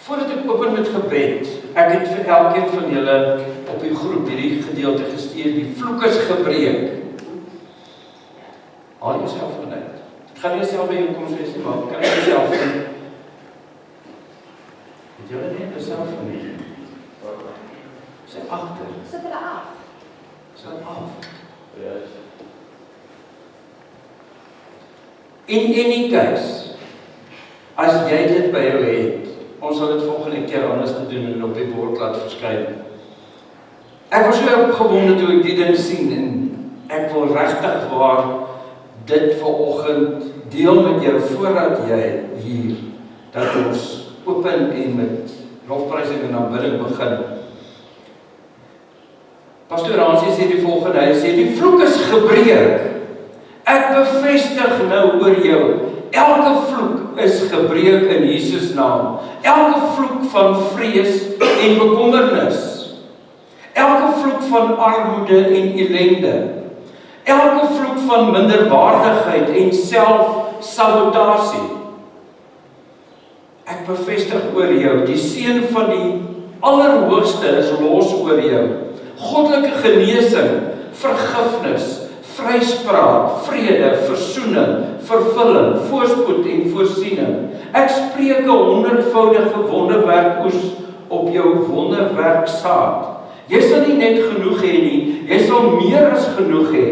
Voordat ek open met gebed, ek het vir elkeen van julle op die groep hierdie gedeelte gestuur, die vloek is gebreek. Haal jouself vanuit. Ek gaan nie self by jou kom sê, maar kan jy jouself van? Het julle nie jouself van nie? Sy agter. Sit hulle af. Sit af. In any case, as jy dit by jou het, ons sal dit volgende keer anders te doen en op die bord laat verskyn. Ek was so opgewonde toe ek die ding sien en ek wil regtig waar dit vanoggend deel met jou voordat jy hier, dat ons open en met lofprysing en aanbidding begin. Pastor Hansie sê die volgende, hy sê die vloek is gebreek. Ek bevestig nou oor jou, elke vloek is gebreek in Jesus naam. Elke vloek van vrees en bekommernis. Elke vloek van armoede en ellende. Elke vloek van minderwaardigheid en selfsabotasie. Ek bevestig oor jou, die seën van die Allerhoogste is los oor jou. Goddelike genesing, vergifnis, vryspraak, vrede, versoening, vervulling, voorspoed en voorsiening. Ek spreek 'n 100voudige wonderwerkoes op jou wonderwerksaad. Jy sal nie net genoeg hê nie, jy sal meer as genoeg hê.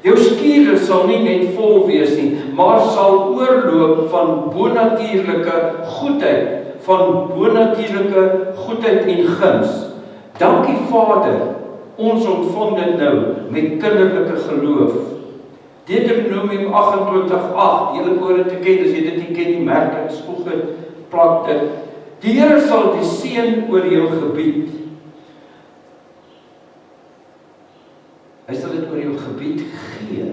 Jou skure sal nie net vol wees nie, maar sal oorloop van bonatuurlike goedheid, en guns. Dankie Vader, ons ontvang dit nou met kinderlike geloof. Deuteronomium 28:8, julle behoort dit te ken, as jy dit nie ken nie, merk dit, spoeg plak dit. Die Here sal die seën oor jou gebied. Hy sal dit oor jou gebied gee,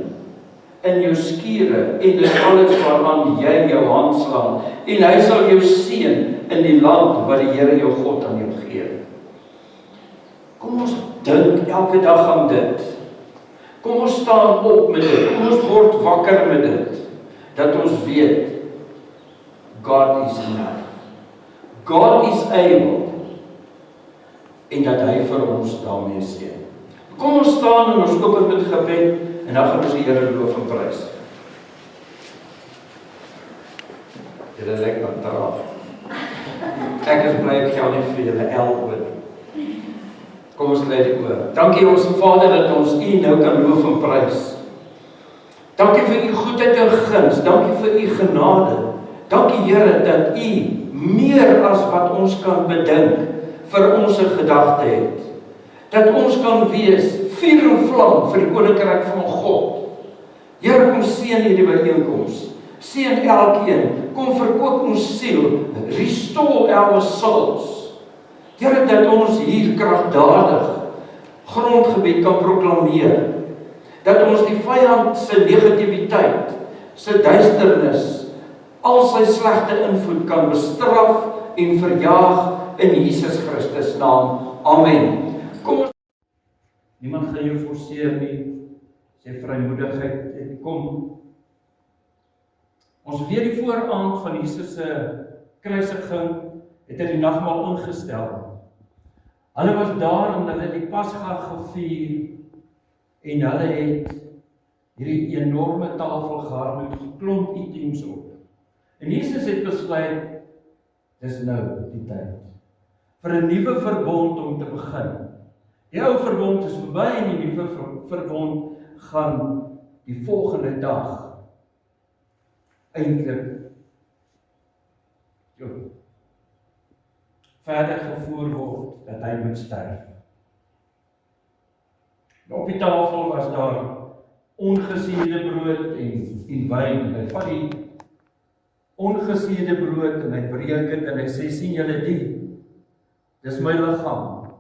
in jou skure en in alles waaraan jy jou hand slaan. En hy sal jou seën in die land wat die Here jou God aan jou gee. Kom ons dink elke dag aan dit. Kom ons staan op met dit. Kom ons word wakker met dit. Dat ons weet, God is enough. God is able. En dat hy vir ons daarmee seën. Kom ons staan en ons open met gebed en dan gaan ons die Here loof en prys. Julle lyk wat traag. Ek is bly ek gaan nie vir julle elke. Kom ons lê die oor. Dankie ons Vader dat ons U nou kan loof en prys. Dankie vir U goedheid en guns. Dankie vir U genade. Dankie Here dat U meer as wat ons kan bedink vir ons gedagte het. Dat ons kan wees vuur en vlam vir die koninkryk van God. Here, kom seën hierdie byeenkoms. Seën elkeen. Kom verkoop ons siel. Restore our souls. Here, dat ons hier kragdadig grondgebied kan proklameer. Dat ons die vyand se negativiteit, se duisternis, al sy slegte invloed kan bestraf en verjaag in Jesus Christus naam. Amen. Kom ons. Niemand gaan jou forceer nie. Sy vrymoedigheid kom. Ons weet die vooraand van Jesus se kruisiging het hy die nagmaal ingestel. Hulle was daar en hulle die Pasga gevier en hulle het hierdie enorme tafel gehad met 'n klomp items op. En Jesus het besluit, dis nou die tyd vir 'n nuwe verbond om te begin. Die ou verbond is verby en die nuwe verbond gaan die volgende dag eintlik verder gevoer word, dat hy moet sterf. Op die tafel was daar ongesuurde brood en wyn. Hy vat die ongesuurde brood en hy breek dit en hy sê, sien julle die? Dis my liggaam.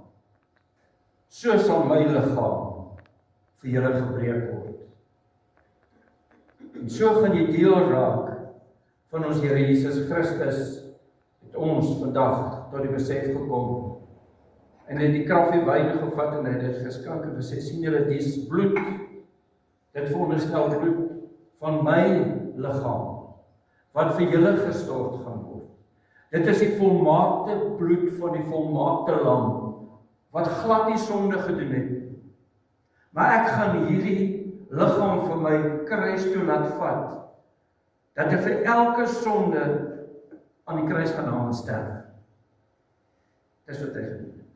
So sal my liggaam vir julle gebreek word. En so gaan jy deel raak van ons Here Jesus Christus, het ons vandag tot die besef gekom. En hy het die kraffie wyn gevat en hy het dit geskink en gesê, sien julle, dis bloed. Dit veronderstel bloed van my liggaam, wat vir julle gestort gaan word. Dit is die volmaakte bloed van die volmaakte lam, wat glad nie sonde gedoen het. Maar ek gaan hierdie liggaam vir my kruis toe laat vat, dat ek vir elke sonde aan die kruis gaan hang en sterf. Dis wat hy gedoen het.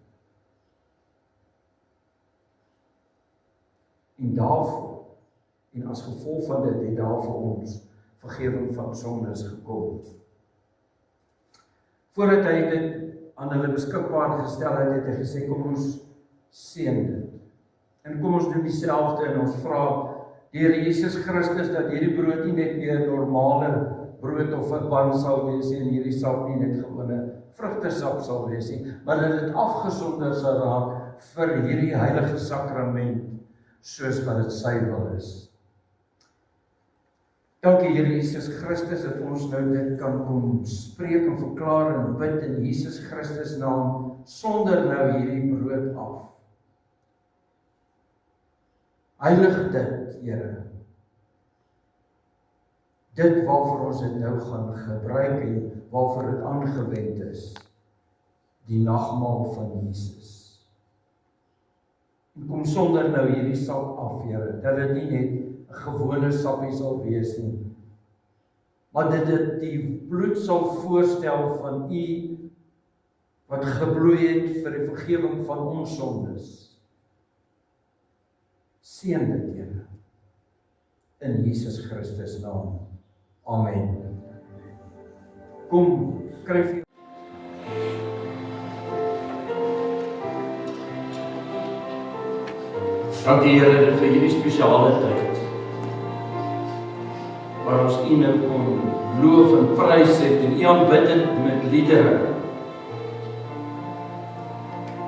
En daarvoor, en as gevolg van dit, het daar vir ons vergewing van sondes gekom. Voordat hy dit aan hulle beskikbaar gestel het, het hy gesê, kom ons seën dit. En kom ons doen dieselfde en ons vra die Here Jesus Christus dat hierdie brood nie net meer normale brood of 'n pan sal wees en hierdie sap nie net gewone vrugtesap sal wees nie, maar dat dit afgesonder sal raak vir hierdie heilige sakrament soos wat dit sy wil is. Dankie Here Jesus Christus dat ons nou dit kan kom spreek en verklaar en bid in Jesus Christus naam sonder nou hierdie brood af. Heilig dit, Here. Dit waarvoor ons dit nou gaan gebruik en waarvoor dit aangewend is. Die nagmaal van Jesus. En kom sonder nou hierdie sap af, Here, dat dit nie net 'n gewone sappie sal wees nie, maar dat dit die bloed sal voorstel van U wat gebloei het vir die vergewing van ons sondes. Seën dit, Here, in Jesus Christus naam. Amen. Kom, skryf hier. Dankie Here vir hierdie spesiale tyd, waar ons U nou kon loof en prys het en U aanbid het met liedere.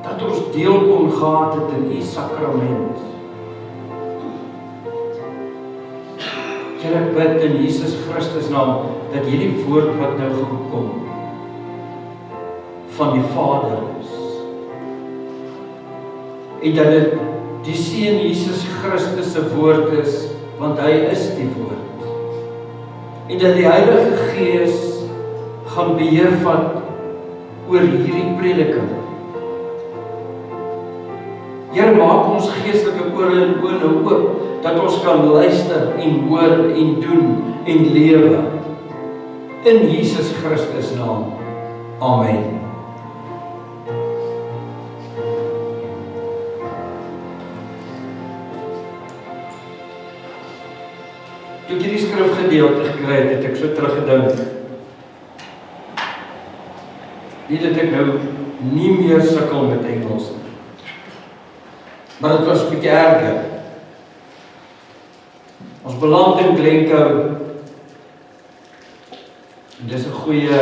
Dat ons deel kon gehad het in U sakrament. Here, ek bid in Jesus Christus naam, dat hierdie woord wat nou gekom van die Vader is. En dat dit die Seun Jesus Christus se woord is, want hy is die woord. En dat die Heilige Gees gaan beheer vat oor hierdie prediking. Here, maak ons geestelike ore en oë oop, dat ons kan luister en hoor en doen en lewe. In Jesus Christus naam. Amen. Toe ek hierdie skrifgedeelte gekry het, ek so teruggedink. Nie dat ek nou nie meer sukkel met Engels nie. Maar dit was 'n bietjie erger. Ons beland in Glencoe. En dis 'n goeie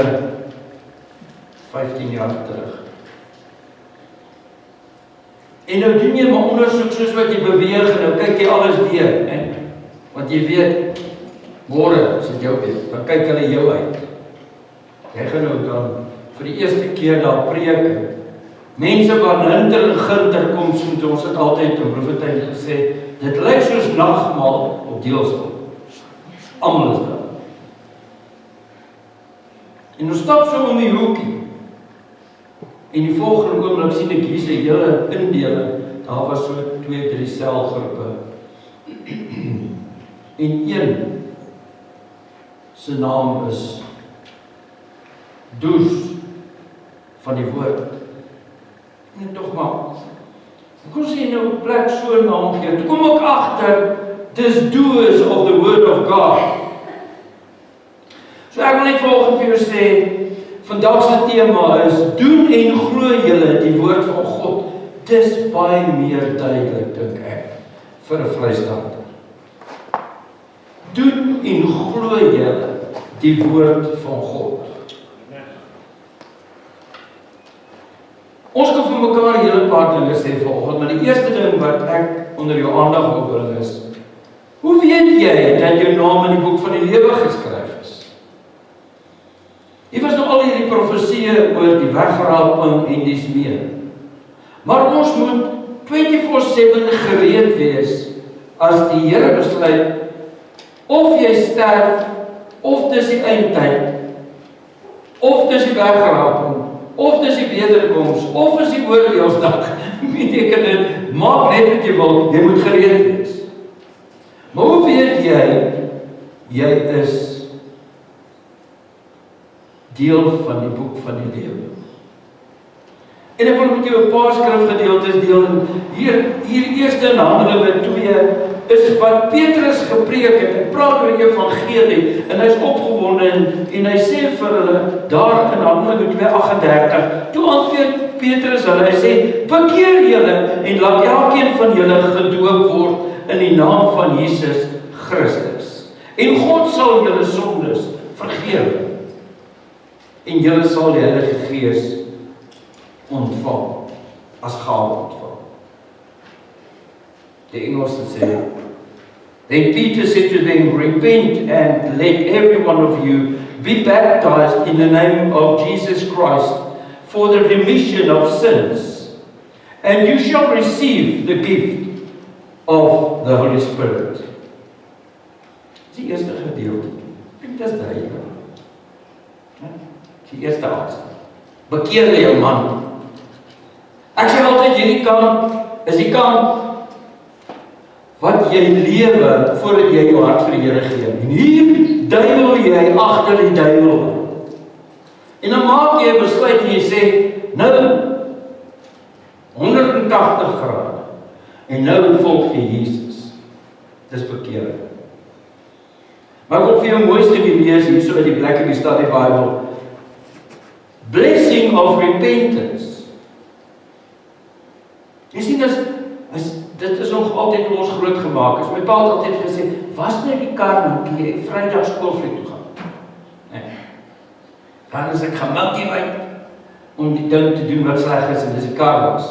15 jaar terug. En nou doen jy maar ondersoek soos wat jy beweeg en nou kyk jy alles deur, hè? Want jy weet, môre as dit jou weet, dan kyk hulle jou uit. Jy gaan nou dan vir die eerste keer daar preek. Mense wat hinter en ginter kom, soos ons het altyd in Bloemfontein gesê, dit lyk soos nagmaal op Deelsdorp. Almal is daar. En ons stap so om die hoekie. En die volgende oomblik sien ek hier 'n hele indeling. Daar was so 2-3 selgroepe. En een se naam is Does van die woord. En tog maar, hoe kon jy nou plek so 'n naam gee? Toe kom ek agter, dis doers of the word of God. So ek wil net volgende vir julle sê, vandag se tema is, doen en glo julle die woord van God. Dis baie meer duidelik, dink ek, vir 'n Vrystaat. Doen en glo julle die woord van God. Ons kan vir mekaar 'n hele paar dinge sê vanoggend, maar die eerste ding wat ek onder jou aandag wil bring is, hoe weet jy dat jou naam in die boek van die lewe geskryf is? Hier was nou al hierdie profesieë oor die wegraap en dis meer. Maar ons moet 24/7 gereed wees as die Here besluit of jy sterf of dis die eindtyd of dis die wegraping, of dis die wederkoms, of is die oordeelsdag, beteken dit, maak net wat jy wil, jy moet gereed wees. Maar hoe weet jy is deel van die boek van die lewe. En ek wil met jou 'n paar skrifgedeeltes deel, en hier eerste in Handelinge 2, is wat Petrus gepreek het. Hy praat oor die evangelie, en hy is opgewonde, en hy sê vir hulle, daar in Handelinge 2:38, toe antwoord Petrus hulle, hy sê, bekeer julle, en laat elkeen van julle gedoop word, in die naam van Jesus Christus. En God sal julle sondes vergewe. En julle sal die Heilige Gees ontvang, as gawe ontvang. Die Engelse sê, then Peter said to them, repent and let every one of you be baptized in the name of Jesus Christ for the remission of sins, and you shall receive the gift of the Holy Spirit. Die eerste gedeelte, dit is duidelik. Die eerste aanstel. Bekeer jou man. Ek sê altyd, hierdie kant is die kant wat jy lewe voordat jy jou hart vir die Here gee. En hier duiwel jy agter die duiwel. En dan maak jy 'n besluit en jy sê, nou 180 grade. En nou volg jy Jesus. Dis bekering. Maar ek wil vir jou mooi stukkie lees hier so uit die Black and Study Bible. Blessing of repentance. Jy sien, dit is nog altyd ons groot gemaak. As my pa het altyd gesê, was net die kar nou jy Vrydag skoolvlieg toe gaan. Nee. Dan is ek gemotiveerd om die ding te doen wat sleg is, en dis die kar was.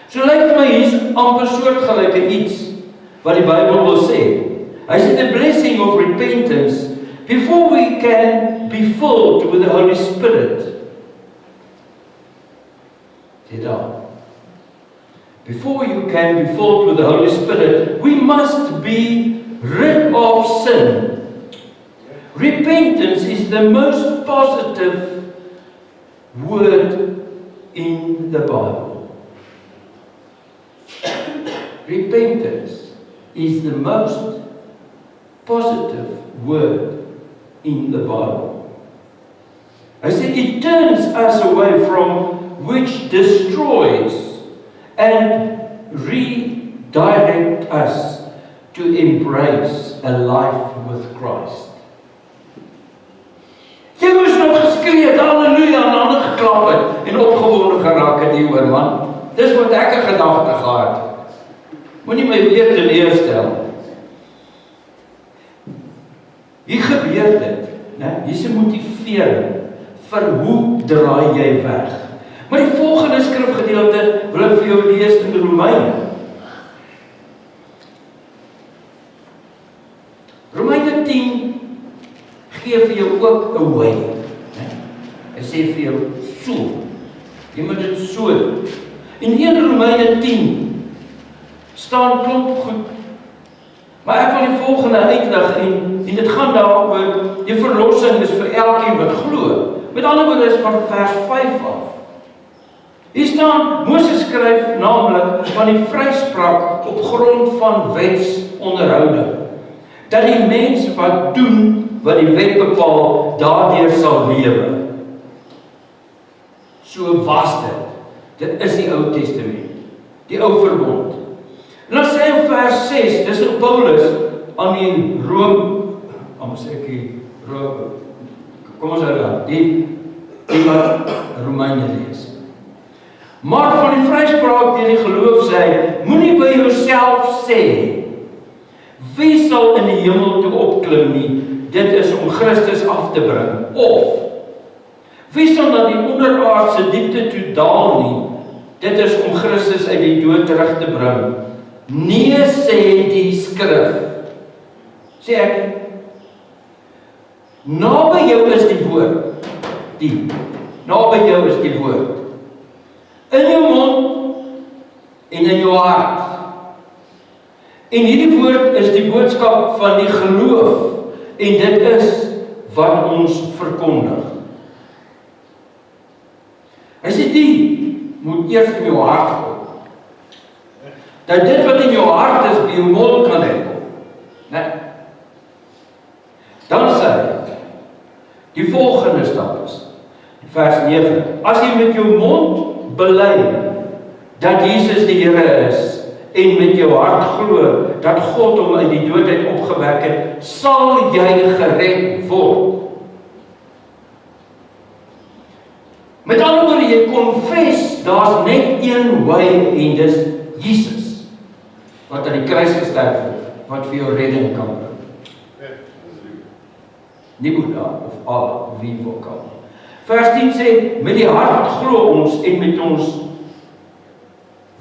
So lyk vir my hier's amper soortgelyke iets wat die Bybel wil sê. Hy sê the blessing of repentance before we can be filled with the Holy Spirit. Before you can be filled with the Holy Spirit, we must be rid of sin. Repentance is the most positive word in the Bible. Repentance is the most positive word in the Bible. I said it turns us away from which destroys and redirect us to embrace a life with Christ. Jy moes nog geskree het, halleluja, en hande geklap het, en opgewonde geraak het hieroor, man. Dis wat ek 'n gedagte gehad. Moenie my weer teleurstel. Hier gebeur dit, né? Hier's 'n motivering vir hoe draai jy weg. Maar die volgende skrifgedeelte wil ek vir jou lees in Romeine. Romeine 10 gee vir jou ook 'n way. Hy sê vir jou so. Jy moet dit so doen. In 1 Romeine 10 staan klomp goed. Maar ek wil die volgende uitlig, en dit gaan daaroor, die verlossing is vir elkeen wat glo. Met ander woorde is van vers 5 af. Hier staan, Moses skryf naamlik van die vryspraak op grond van wetsonderhouding. Dat die mens wat doen wat die wet bepaal, daardeur sal lewe. So was dit. Dit is die Ou Testament, die Ou Verbond. En dan sê hy in vers 6, dis ook Paulus aan die kom ons uit daar, die wat Romeine lees. Maar van die vryspraak deur die geloof sê hy, moenie by jouself sê, wie sal in die hemel toe opklim nie, dit is om Christus af te bring, of wie sal na die onderaardse diepte toe daal nie, dit is om Christus uit die dood terug te bring. Nee, sê die skrif. Sê ek, naby jou is die woord. Naby jou is die woord. In jou mond en in jou hart. En hierdie woord is die boodskap van die geloof. En dit is wat ons verkondig. Hy sê die moet eers in jou hart kom. Dat dit wat in jou hart is, by jou mond kan uitkom. Nee. Dan sê hy, die volgende stap is, vers 9, as jy met jou mond bely, dat Jesus die Here is, en met jou hart glo, dat God hom uit die doodheid opgewek het, sal jy gered word. Met ander woorde, jy confess, daar's net een way, en dis Jesus, wat aan die kruis gesterf het, wat vir jou redding kan bring. Nie Boeddha of Allah, wie ook al. Vers 10 sê, met die hart glo ons, en met ons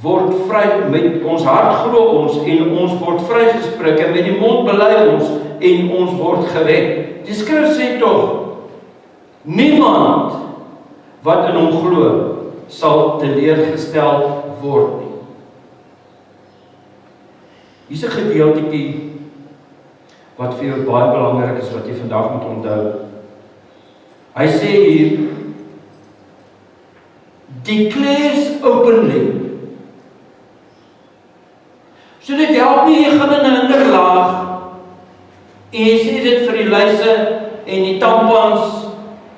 word vry, met ons hart glo ons, en ons word vrygespreek, en met die mond bely ons, en ons word gered. Die skrif sê tog, niemand wat in hom glo, sal teleurgestel word nie. Hier's 'n gedeeltetjie wat vir jou baie belangrik is, wat jy vandag moet onthou. Hy sê hier, declares openly. So dit help nie, jy gaan in 'n hinderlaag, en jy sê dit vir die luise en die tampons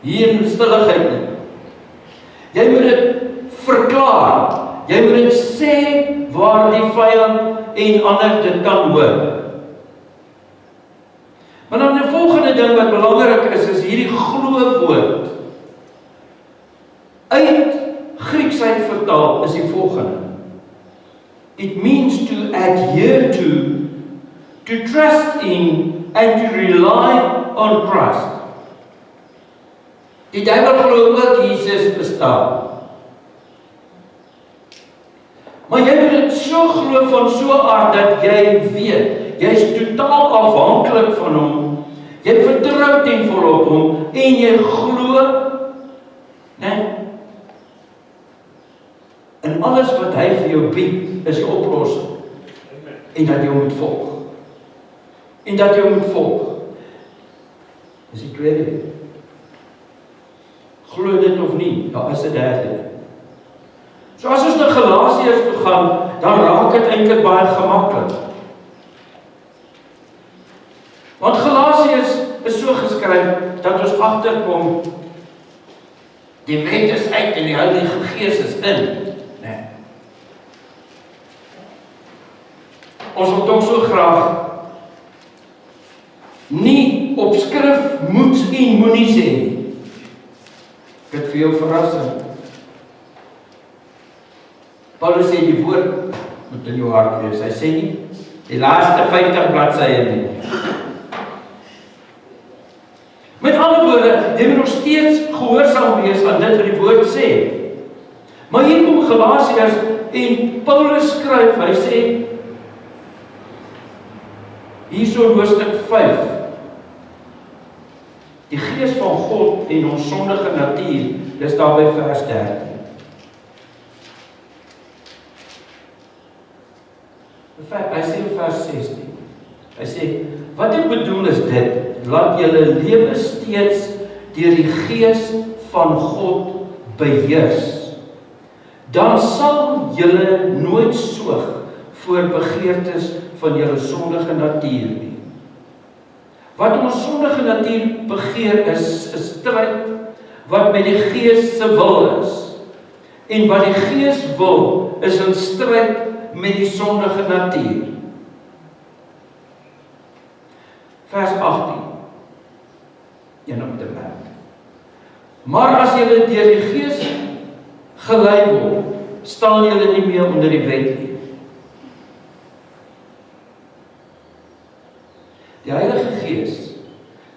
hier in stilligheid nie. Jy moet dit verklaar, jy moet dit sê waar die vyand en ander dit kan hoor. Maar dan die volgende ding wat belangrik is hierdie glo woord. Uit Grieks uit vertaal is die volgende. It means to adhere to trust in and to rely on Christ. Die duiwel glo ook Jesus bestaan. Maar jy moet dit so glo van so 'n aard dat jy weet, jy is totaal afhanklik van hom. Jy vertrou ten volle op hom en jy glo, né? En alles wat hy vir jou bied is die oplossing. En dat jy hom moet volg. En dat jy hom moet volg. Dis die tweede ding. Glo dit of nie, daar is 'n derde. So as ons na Galasiërs toe gaan, dan raak dit eintlik baie gemaklik. Want Galasiërs is so geskryf dat ons agterkom, die wet is uit en die Heilige Gees is in. Nee. Ons wil tog so graag nie op skrif moet en moenie sê nie. Ek het vir jou verrassing. Paulus sê die woord moet in jou hart wees. Hy sê nie die laaste 50 bladsye nie. Met ander woorde, jy moet nog steeds gehoorsaam wees aan dit wat die woord sê. Maar hier kom Galasiërs en Paulus skryf, hy sê hierso in hoofstuk 5, die Gees van God en ons sondige natuur, dis daar by vers 13. Hy sê in vers 16, hy sê, wat ek bedoel is dit, laat julle lewe steeds deur die Gees van God beheers. Dan sal julle nooit soeg voor begeertes van julle sondige natuur nie. Wat ons sondige natuur begeer is 'n stryd wat met die Gees se wil is. En wat die Gees wil is in stryd met die sondige natuur. Vers 18. Een om te merk. Maar as julle deur die Gees gelei word, staan julle nie meer onder die wet nie. Die Heilige Gees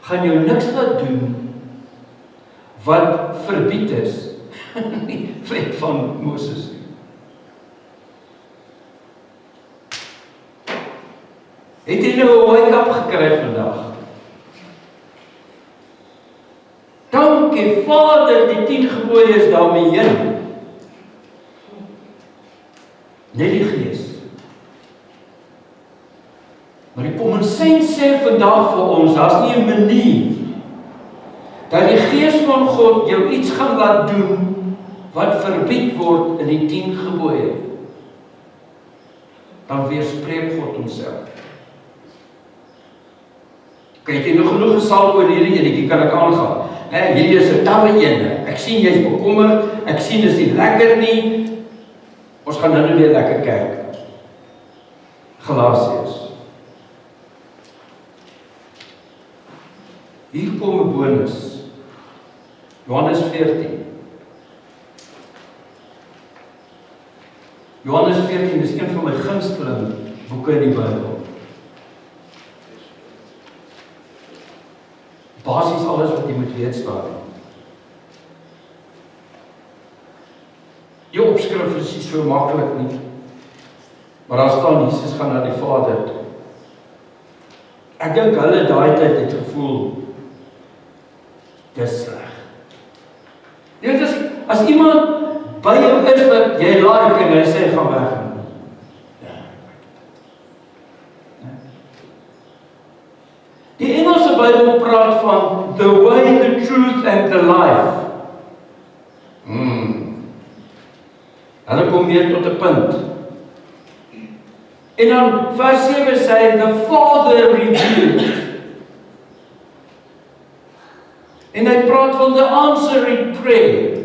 gaan jou niks laat doen wat verbied is die wet van Moses. Het jy nou 'n wake-up gekry vandag? Dankie Vader, die 10 gebooie is daarmee heen. Net die Gees. Maar die common sense sê vandag vir ons, daar's nie 'n manier dat die Gees van God jou iets gaan laat doen wat verbied word in die 10 gebooie, dan weerspreek God homself. Kyk, jy nog genoeg gesalk oor hierdie enetjie, kan ek aangaan. Hierdie is 'n tawwe ene. Ek sien jy's bekommerd, ek sien is nie lekker nie. Ons gaan nou weer lekker kerk. Galasiërs. Hier kom 'n bonus. Johannes 14. Johannes 14 is een van my gunsteling boeke in die Bybel. Basies alles wat jy moet weet staan. Die opskrif is nie so maklik nie. Maar daar staan Jesus gaan na die Vader toe. Ek dink hulle daai tyd het gevoel dis sleg. Jy weet as iemand by jou is wat jy like en hy sê gaan weg. Die Engelse Bybel praat van the way, the truth and the life. Hulle kom meer tot 'n punt. En dan vers 7 sê the Father revealed. En hy praat van the answering prayer.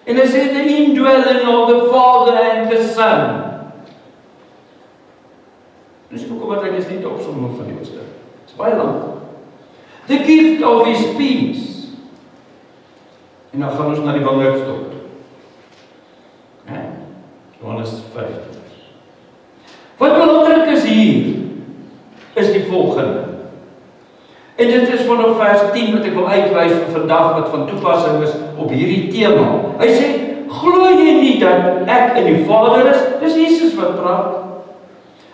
En hy sê the indwelling of the Father and the Son. Dis ook wat ek is nie opsomming van die Ooste. Dis baie lank. The gift of his peace. En dan gaan ons na die wonderstop. Johannes 15. Wat belangrik is hier, is die volgende. En dit is vanaf vers 10 wat ek wil uitwys vir vandag, wat van toepassing is op hierdie tema. Hy sê, glo jy nie dat ek in die Vader is? Dis Jesus wat praat.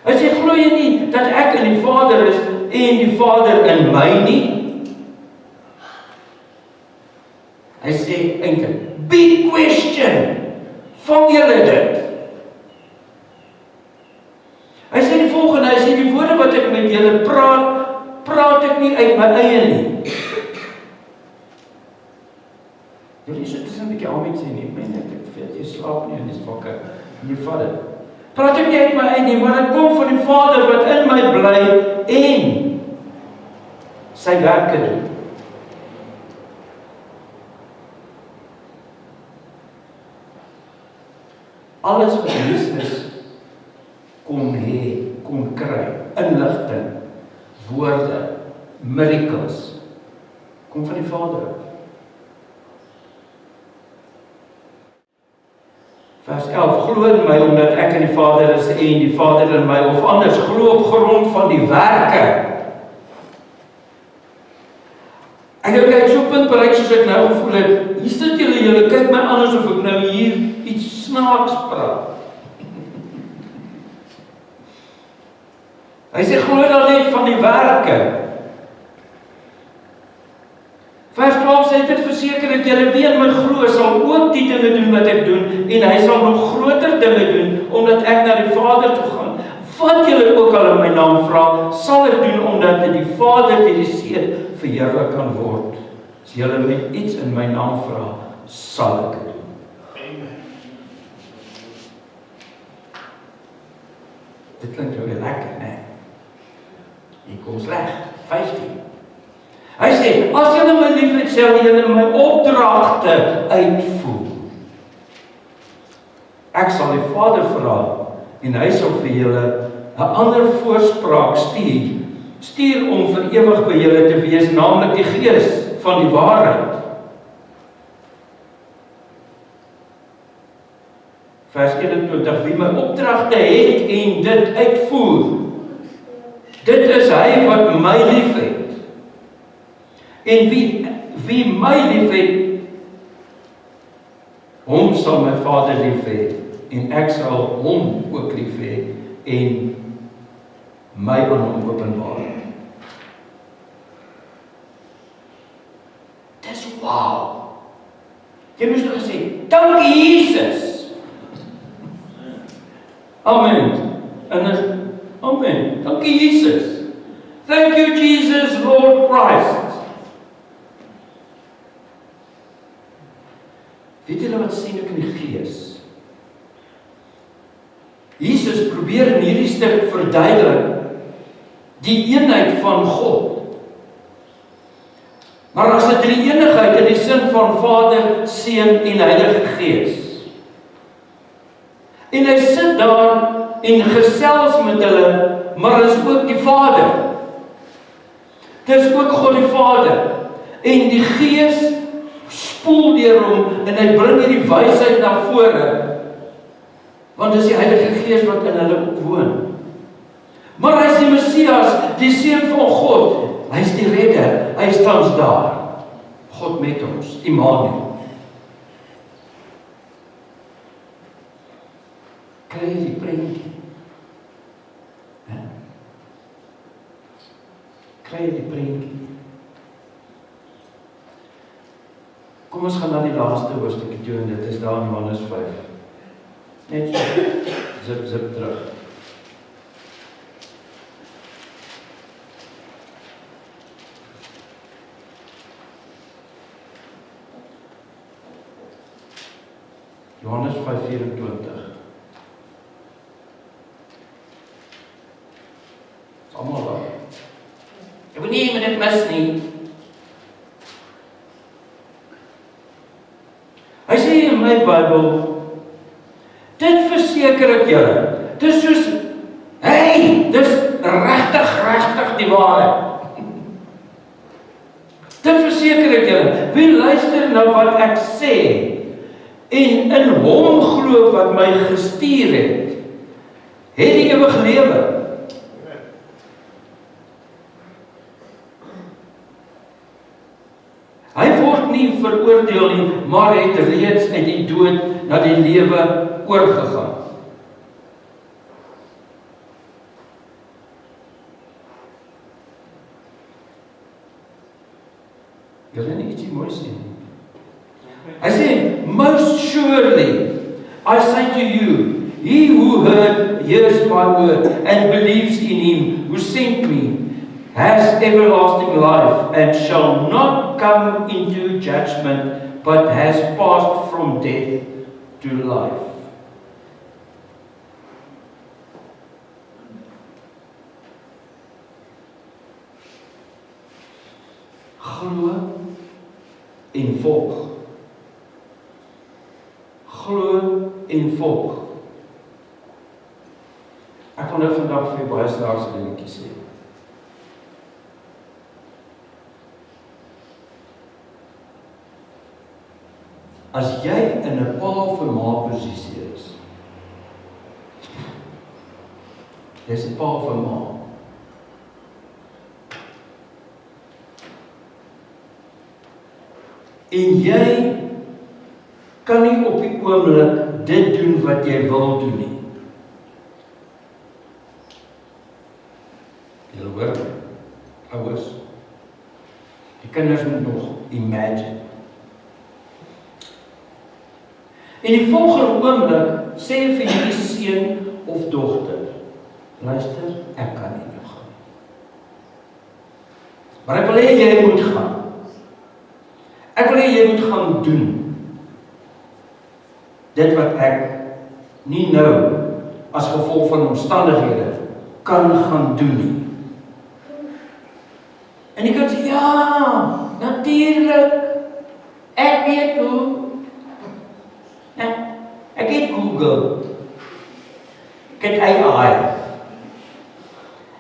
Hy sê, glo jy nie dat ek in die Vader is en die Vader in my nie? Hy sê eintlik, big question. Vang julle dit? Hy sê die volgende, hy sê die woorde wat ek met julle praat ek nie uit my eie nie. Julle sit dus 'n bietjie aan met sê nie, ek weet jy slaap nie en dis wakker. Nie Vader. Praat ek nie uit my eie nie, maar dit kom van die Vader wat in my bly en sy werke doen. Alles wat Jesus kon hê, kon kry, inligting, woorde, miracles, kom van die Vader. Vers 11, glo in my omdat ek in die Vader is en die Vader in my, of anders, glo op grond van die werke. Ek het kyk so punt bereik soos ek nou gevoel het, hier sit julle kyk my aan asof ek nou hier iets snaaks praat. Hy sê, glo dan net van die werke. Vers 12 sê, dit verseker dat julle wie in my glo, sal ook die dinge doen wat ek doen, en hy sal nog groter dinge doen, omdat ek na die Vader toe gaan. Wat julle ook al in my naam vra, sal ek doen, omdat die Vader die Seun verheerlik kan word. As julle met iets in my naam vra, sal ek doen. Dit klink nou weer lekker, né? Hier kom sleg, 15. Hy sê, as julle my liefhet, sal julle my opdragte uitvoer. Ek sal die Vader vra, en hy sal vir julle 'n ander voorspraak stuur om vir ewig by julle te wees, naamlik die Gees van die waarheid. Vers 21, wie my opdragte het en dit uitvoer, dit is hy wat my liefhet. En wie my liefhet, hom sal my Vader lief hê, en ek sal hom ook lief hê, en my aan hom openbaar. Dis wow! Jy moes nog gesê, dankie Jesus! Amen. Amen. Dankie Jesus. Thank you Jesus, Lord Christ. Weet julle wat sien ek in die Gees? Jesus probeer in hierdie stuk verduidelik die eenheid van God. Maar as 'n drie-eenigheid in die sin van Vader, Seun en Heilige Gees. En hy sit daar en gesels met hulle, maar is ook die Vader. Dis ook God die Vader. En die Gees spoel deur hom en hy bring hierdie wysheid na vore. Want dis die Heilige Gees wat in hulle woon. Maar hy is die Messias, die Seun van God. Hy is die redder, hy is tans daar. God met ons, Immanuel. Kry jy die prentjie? Kry jy die prentjie? Kom ons gaan na die laaste hoofstukkie toe, en dit is daar in Johannes 5. Net so, zip terug. Johannes 5:24. Almal daar. Ek wil nie dit mis nie. Hy sê in my Bybel, dit verseker ek julle. Dis soos, dis regtig die waarheid. Dit verseker ek julle. Wie luister na wat ek sê en in hom glo wat my gestuur het die ewige lewe. Hy word nie veroordeel nie, maar het reeds uit die dood na die lewe oorgegaan. Julle nie ietsie mooi sien. Hy sê, most surely, I say to you, he who hears my word and believes in him who sent me, has everlasting life and shall not come into judgment, but has passed from death to life. Glo en volg. Glo en volg. Ek wil nou vandag vir baie snaakse dingetjies sê. As jy in 'n pa vir ma posisie is, jy's 'n pa vir ma. En jy kan nie op die oomblik dit doen wat jy wil doen nie. Julle hoor, ouers, die kinders moet nog imagine. En die volgende oomblik sê vir hierdie seun of dogter, luister, ek kan nie nou gaan. Maar ek wil hê jy moet gaan. Ek wil hê jy moet gaan doen dit wat ek nie nou as gevolg van omstandighede kan gaan doen nie. En ek kan sê, ja, natuurlik, ek weet hoe. Ek het Google, ek het AI,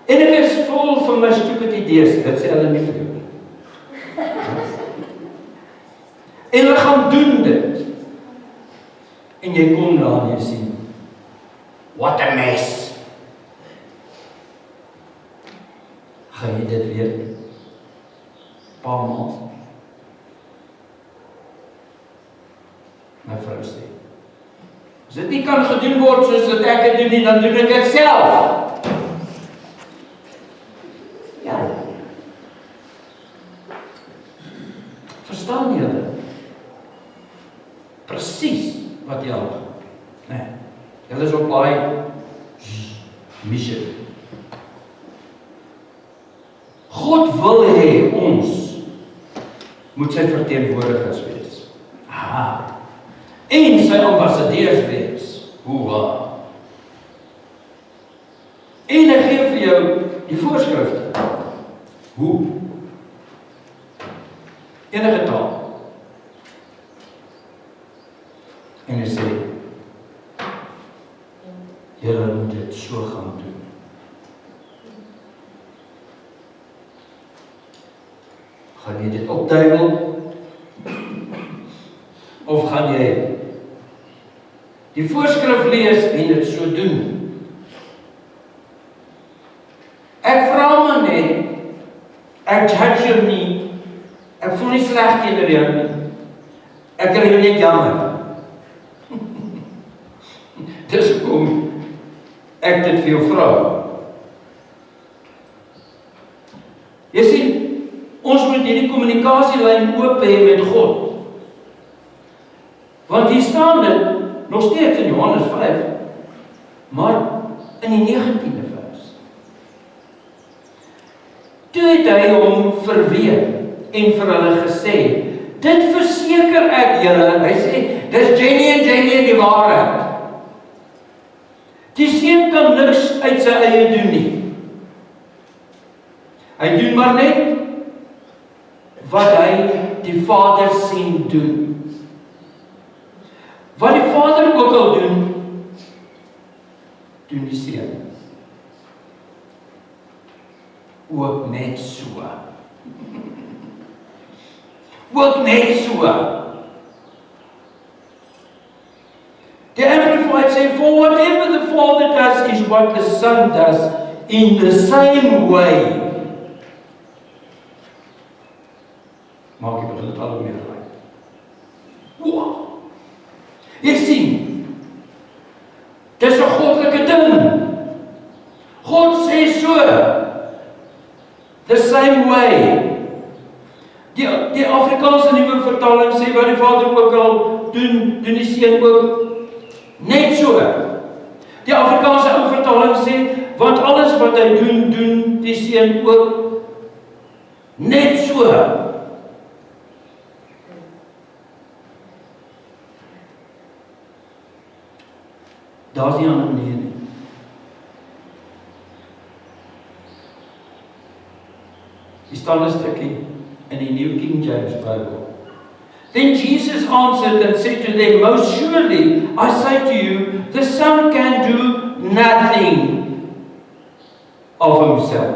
en ek is vol van my stupid idees, dit sê hulle nie vir jou. En hulle gaan doen dit. En jy kom daar en jy sien, what a mess. Gaan jy dit weer? Paar maand. My vrou sê, as dit nie kan gedoen word soos wat ek het doen nie, dan doen ek dit self. Ja. Verstaan julle? Presies wat jy al gaan. Nee. Julle is op baie mission. God wil hê ons moet sy verteenwoordigers wees. en sy ambassadeurs wees. Hoera! En hy gee vir jou die voorskrifte. Hoe? Enige taal. En hy sê, julle moet dit so gaan doen. Gaan jy dit opduiwel? Of gaan jy die voorskrif lees en dit so doen? Ek vra maar net, ek judge jou nie, ek voel nie sleg teenoor jou nie, ek kry jou net jammer. Dis hoekom ek dit vir jou vra. Jy sien, ons moet hierdie kommunikasielyn oop hê met God. Want hier staan dit nog steeds in Johannes 5, maar in die 19de vers. Toe het hy hom verweer en vir hulle gesê, dit verseker ek julle, hy sê, dis Jenny die waarheid. Die seun kan niks uit sy eie doen nie. Hy doen maar net wat hy die Vader sien doen. Wat die Vader ook al doen, doen die seun. Ook net so. Ook net so. The Amplified say, for whatever the Father does is what the Son does in the same way. Maak jy begin dit al meer raak. Wow! Jy sien, dis 'n goddelike ding. God sê so, the same way. Die Afrikaanse nuwe vertaling sê, wat die Vader ook al doen die Seun ook net so. Die Afrikaanse ou vertaling sê, want alles wat hy doen die Seun ook net so. Daar is nie ander manier nie. Hier staan 'n stukkie in die New King James Bible. Then Jesus answered and said to them, most surely I say to you, the Son can do nothing of himself.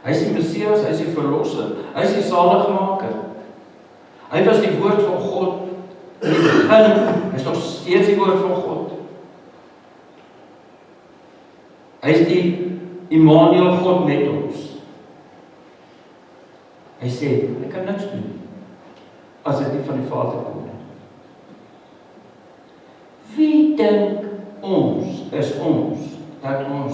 Hy is die Messias, hy is die Verlosser, hy is die Saligmaker. Hy was die woord van God. In die begin, hy is nog steeds die woord van God. Hy is die Immanuel, God met ons. Hy sê, hy kan niks doen, as dit nie van die Vader kom nie. Wie dink ons, is ons, dat ons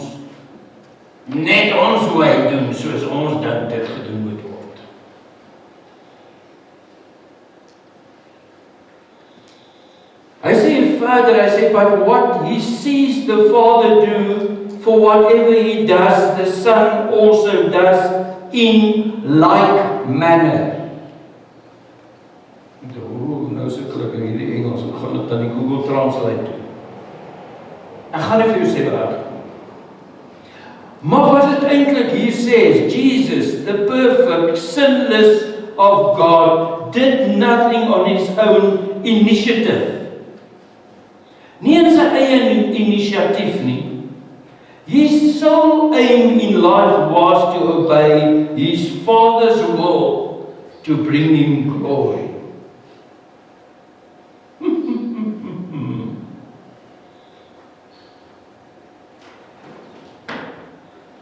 net ons hoe hy doen, soos ons dink dit gedoen moet word? Hy sê verder, hy sê, but what he sees the Father do, for whatever he does, the Son also does in like manner. Nou sukkel ek in hierdie Engels, ek gaan dit aan die Google Translate doen. Ek gaan nie vir jou sê waar. Maar wat dit eintlik hier sê is, Jesus, the perfect, sinless of God, did nothing on his own initiative. Nie in sy eie initiatief nie. His sole aim in life was to obey his Father's will to bring him glory.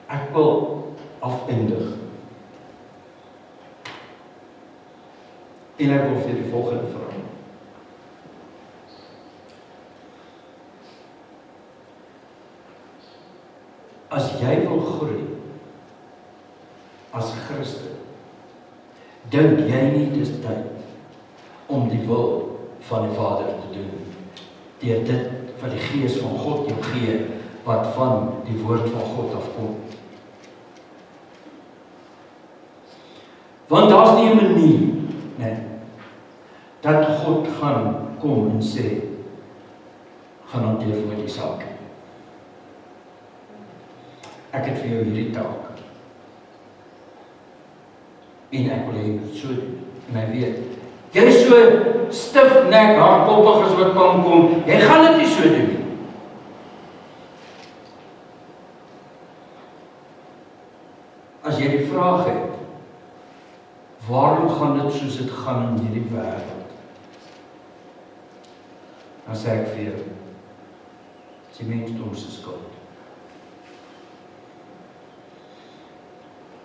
Ek wil afeindig. En ek wil vir die volgende vra. As jy wil groei as Christen, dink jy nie dis tyd om die wil van die Vader te doen, deur dit wat die Gees van God jou gee, wat van die woord van God afkom. Want daar's nie 'n manier, nee. dat God gaan kom en sê, gaan hanteer vir my die saak. Ek het vir jou hierdie taak. En ek wil hê jy moet so doen. En hy weet, jy is so stifnek, hardkoppig as wat kan kom, jy gaan dit nie so doen nie. As jy die vraag het, waarom gaan dit soos dit gaan in hierdie wêreld? Dan sê ek vir jou, dis die mensdom se skuld.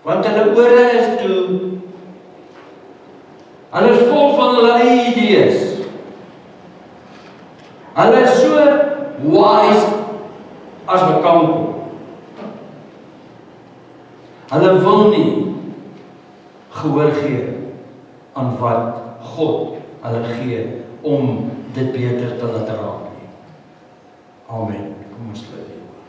Want hulle ore is toe, hulle is vol van hulle eie idees. Hulle is so wise as wat kan kom. Hulle wil nie gehoor gee aan wat God hulle gee om dit beter te laat raak nie. Amen. Kom ons sluit die oë.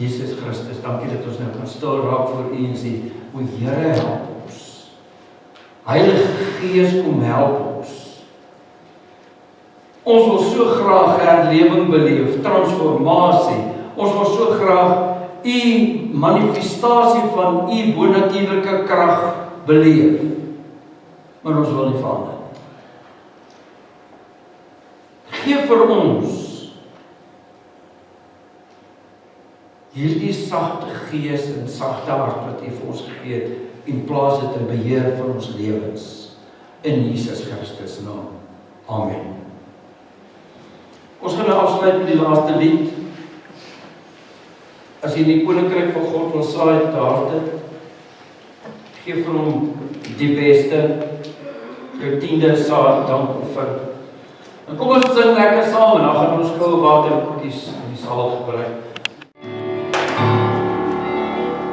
Jesus Christus, dankie dat ons nou kan stil raak voor U en sê, o Here, help ons. Heilige Gees, kom help ons. Ons wil so graag herlewing beleef, transformasie. Ons wil so graag U manifestasie van U bonatuurlike krag beleef. Maar ons wil nie verander. Geef vir ons hierdie sagte gees en sagte hart wat U vir ons gegee het en plaas dit in beheer van ons lewens in Jesus Christus naam. Amen. Ons gaan nou afsluit met die laaste lied. As jy die koninkryk van God wil saai, daar dit. Geef vir hom die beste, jou 10de saad, dankoffer. En kom ons sing lekker saam en dan gaan ons gou water en koekies in die saal gebruik.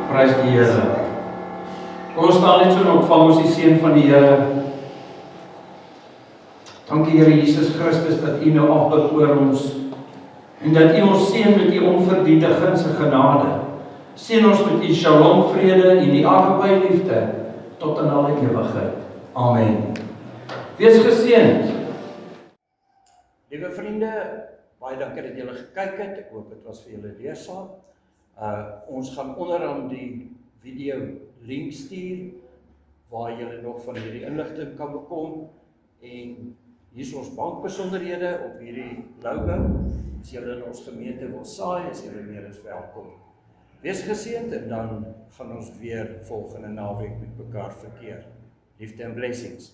Prys die Here. Kom ons staan net so en ontvang ons die seën van die Here. Dankie Here Jesus Christus dat U nou afbid oor ons en dat U ons seën met U onverdiende guns en genade. Seën ons met U shalom vrede en die agape liefde tot in alle ewigheid. Amen. Wees geseënd. Liewe vriende, baie dankie dat julle gekyk het. Ek hoop dit was vir julle leersaam. Ons gaan onderaan die video link stuur waar julle nog van hierdie inligting kan bekom en hier is ons bankbesonderhede op hierdie logo. As julle in ons gemeente wil saai, is julle meer as welkom. Wees geseënd en dan gaan ons weer volgende naweek met mekaar verkeer. Liefde en blessings.